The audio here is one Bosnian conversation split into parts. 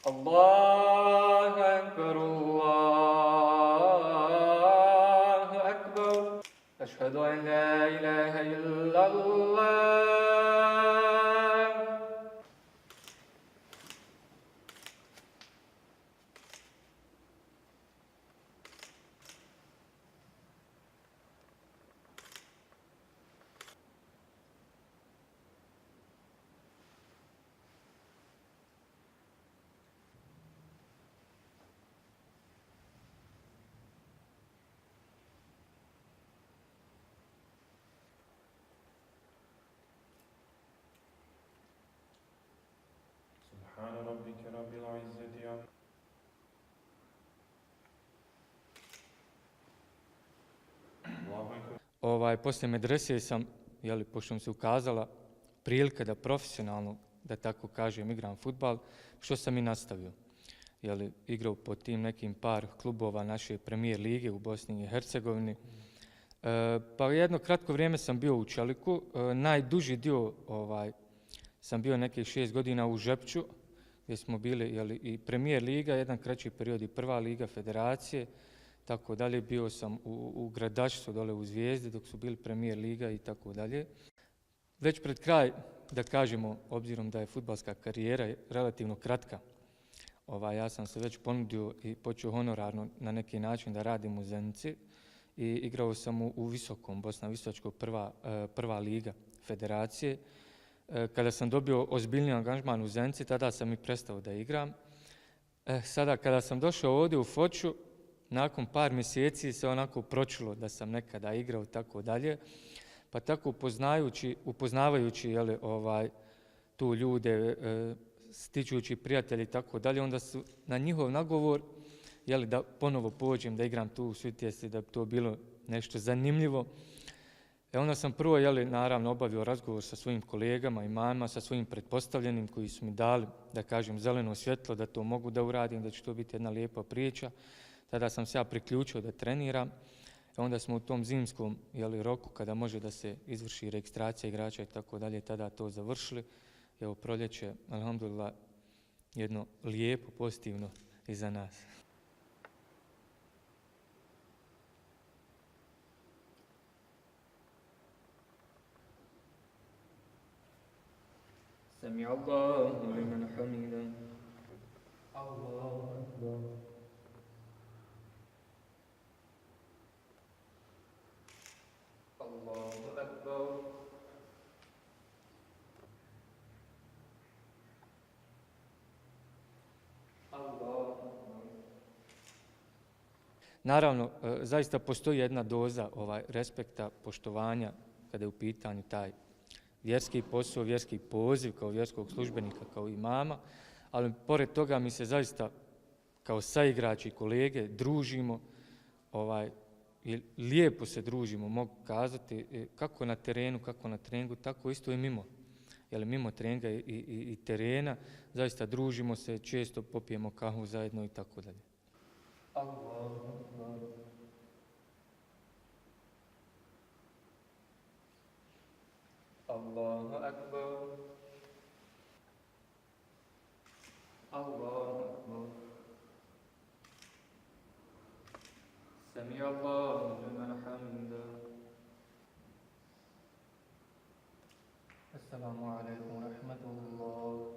الله أكبر الله أكبر أشهد أن لا إله إلا الله. سبحان ربك رب العزة عما Poslije medrese sam, pošto mi se ukazala prilika da profesionalno, da tako kažem, igram fudbal, što sam i nastavio. Igrao po tim nekim par klubova naše premijer lige u Bosni i Hercegovini. Pa jedno kratko vrijeme sam bio u Čeliku, najduži dio sam bio nekih 6 godina u Žepču, gdje smo bili i premijer liga, jedan kraći period i prva liga federacije, tako dalje. Bio sam u Gradačcu dole u Zvijezdi dok su bili premijer liga i tako dalje. Već pred kraj, da kažemo, obzirom da je fudbalska karijera relativno kratka, ja sam se već ponudio i počeo honorarno na neki način da radim u Zenici i igrao sam u Visokom, Bosna Visočko prva liga federacije. Kada sam dobio ozbiljni angažman u Zenici, tada sam i prestao da igram. Sada kada sam došao ovdje u Foču, nakon par mjeseci se onako pročulo da sam nekada igrao tako dalje, pa tako upoznavajući tu ljude, stičujući prijatelji i tako dalje, onda su na njihov nagovor da ponovo pođem da igram tu u Svitjesti, da bi to bilo nešto zanimljivo. Onda sam prvo naravno obavio razgovor sa svojim kolegama i mamama, sa svojim pretpostavljenim koji su mi dali, da kažem, zeleno svjetlo da to mogu da uradim, da će to biti jedna lijepa priča. Tada sam se ja priključio da treniram. Onda smo u tom zimskom roku kada može da se izvrši registracija igrača i tako dalje, tada to završili. Evo proljeće, alhamdulillah, jedno lijepo, pozitivno iza nas. Sami Allahu liman hamida. Allahu akbar. Allahu akbar. Naravno, zaista postoji jedna doza respekta, poštovanja kada je u pitanju taj vjerski posao, vjerski poziv kao vjerskog službenika, kao imama, ali pored toga mi se zaista kao saigrači i kolege družimo, i lijepo se družimo, mogu kazati, kako na terenu, kako na treningu, tako isto i mimo. Mimo treninga i terena, zaista družimo se, često popijemo kahu zajedno i tako dalje. Allahu akbar. Allahu akbar. Allahu akbar. Sami Allahu liman hamida. Assalamu alaikum wa rahmatullah.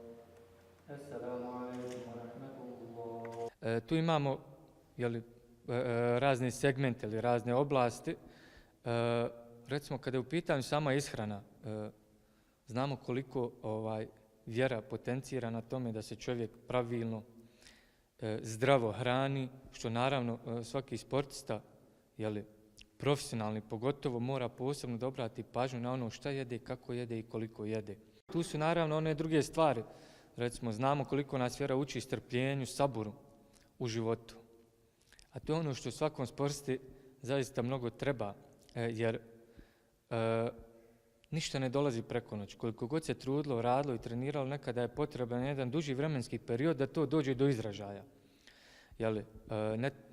Assalamu alaikum wa rahmatullah. Tu imamo razne segmente ili razne oblasti. Recimo, kada je u pitanju sama ishrana, znamo koliko vjera potencira na tome da se čovjek pravilno, zdravo hrani, što naravno svaki sportista, profesionalni pogotovo, mora posebno da obrati pažnju na ono šta jede, kako jede i koliko jede. Tu su naravno one druge stvari. Recimo, znamo koliko nas vjera uči strpljenju, saburu u životu. A to je ono što svakom sportisti zaista mnogo treba, jer ništa ne dolazi preko noći. Koliko god se trudilo, radilo i treniralo, nekada je potreban jedan duži vremenski period da to dođe do izražaja.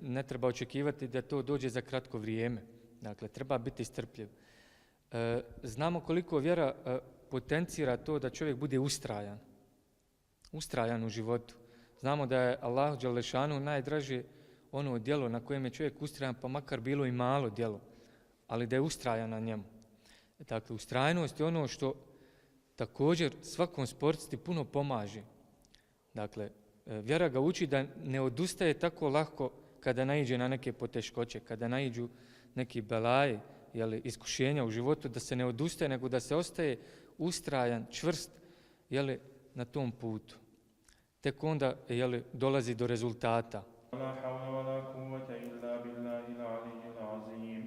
Ne treba očekivati da to dođe za kratko vrijeme. Dakle, treba biti strpljiv. Znamo koliko vjera potencira to da čovjek bude ustrajan u životu. Znamo da je Allahu dželešanu najdraže ono djelo na kojem je čovjek ustrajan, pa makar bilo i malo djelo, ali da je ustrajan na njemu. Dakle, ustrajnost je ono što također svakom sportisti puno pomaže. Dakle, vjera ga uči da ne odustaje tako lako kada naiđe na neke poteškoće, kada naiđu neki belaji, iskušenja u životu, da se ne odustaje, nego da se ostaje ustrajan, čvrst na tom putu. Tek onda dolazi do rezultata. لا حول ولا قوة إلا بالله العلي العظيم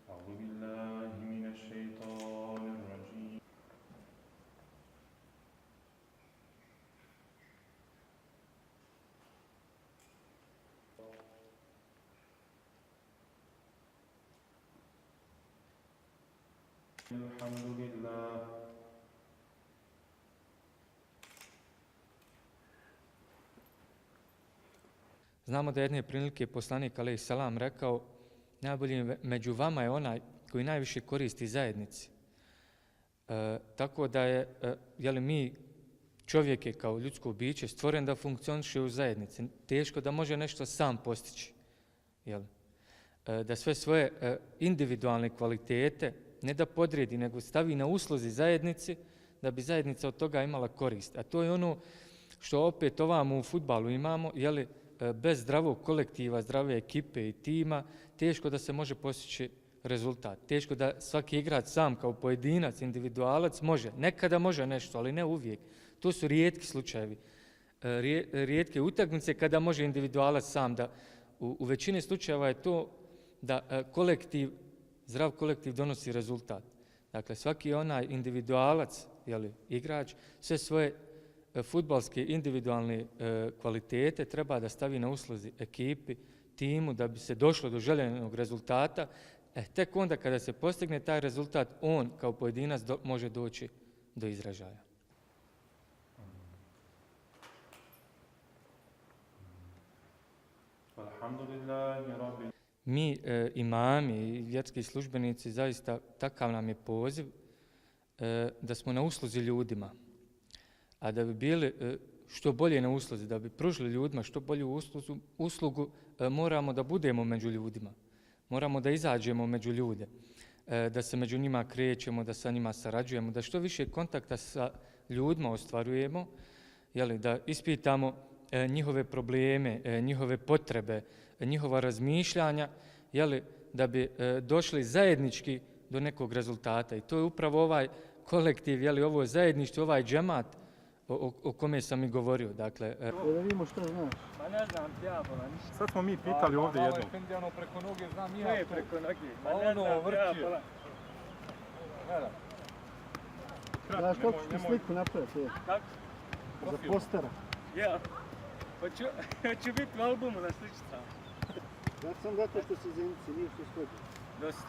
أعوذ بالله من الشيطان الرجيم الحمد لله Znamo da jedne prilike poslanik alejhi selam rekao: najbolji među vama je onaj koji najviše koristi zajednici. Tako da je, mi, čovjek je kao ljudsko biće stvoren da funkcioniše u zajednici. Teško da može nešto sam postići. Da sve svoje individualne kvalitete ne da podredi, nego stavi na usluzi zajednici, da bi zajednica od toga imala korist. A to je ono što opet ovamo u fudbalu imamo, bez zdravog kolektiva, zdrave ekipe i tima, teško da se može postići rezultat. Teško da svaki igrač sam kao pojedinac, individualac može. Nekada može nešto, ali ne uvijek. To su rijetki slučajevi. Rijetke utakmice kada može individualac sam. U većini slučajeva je to da zdrav kolektiv donosi rezultat. Dakle, svaki onaj individualac, igrač, sve svoje fudbalske individualne kvalitete treba da stavi na usluzi ekipi, timu, da bi se došlo do željenog rezultata. Tek onda kada se postigne taj rezultat, on kao pojedinac može doći do izražaja. Mi, imami i vjerski službenici, zaista takav nam je poziv da smo na usluzi ljudima. A da bi bili što bolje na usluzi, da bi pružili ljudima što bolju uslugu, moramo da budemo među ljudima. Moramo da izađemo među ljude, da se među njima krećemo, da sa njima sarađujemo, da što više kontakta sa ljudima ostvarujemo, da ispitamo njihove probleme, njihove potrebe, njihova razmišljanja, da bi došli zajednički do nekog rezultata. I to je upravo ovaj kolektiv, ovo zajedništvo, ovaj džemat o kome sam i govorio. Dakle, da vidimo što znaš. Pa ne znam, djabola ništa. Sad smo mi pitali ovdje jednom. Malo je Fendijano preko noge, znam i ja. Ne, preko noge. Pa ne znam, djabola. Gledam. Znaš kako ću ti sliku napraviti? Kako? Za postera. Ja. Hoću biti u albumu na sličicama. Ja sam zato što si zenici, nije što sledi. Dosta.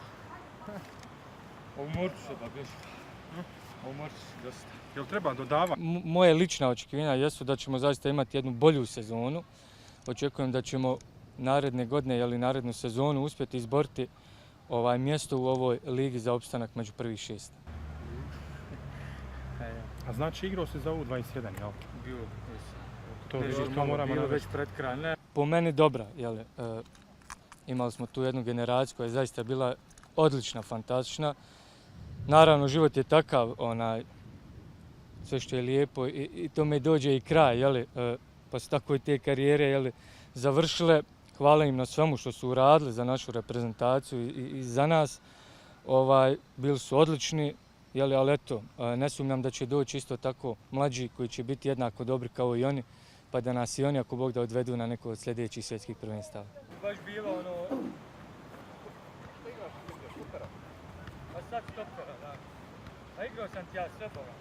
Umorču se da biš. Umorču se dosta. Jel treba dodavati? Moje lična očekivanja jesu da ćemo zaista imati jednu bolju sezonu. Očekujem da ćemo naredne godine, narednu sezonu uspjeti izboriti mjesto u ovoj ligi za opstanak među prvih 6. A znači igrao si za U21, jel? Bio, To moramo bilo već pred kraj. Po meni dobra, imali smo tu jednu generaciju koja je zaista bila odlična, fantastična. Naravno, život je takav, sve što je lijepo i tome dođe i kraj, pa su tako i te karijere završile. Hvala im na svemu što su uradili za našu reprezentaciju i za nas. Bili su odlični, ali eto, ne sumnjam da će doći isto tako mlađi koji će biti jednako dobri kao i oni, pa da nas i oni, ako Bog da, odvedu na neko od sljedećih svjetskih prvenstava. Baš bilo igraš stopera. A sad stopera, da. A igrao sam ti ja sredova.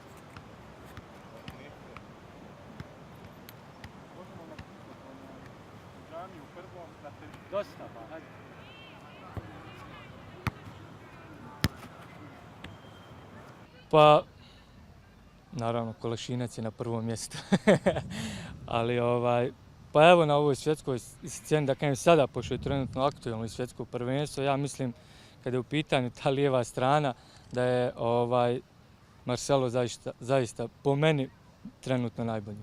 Možemo napisati u džami u prvom na tebi. Dosta, pa, hajde. Pa, naravno, Kolešinac je na prvom mjestu. Ali, pa evo na ovoj svjetskoj sceni, da kažem sada, pošto je trenutno aktualno i svjetsko prvenstvo, ja mislim, kada je u pitanju ta lijeva strana, da je Marcelo zaista po meni trenutno najbolji.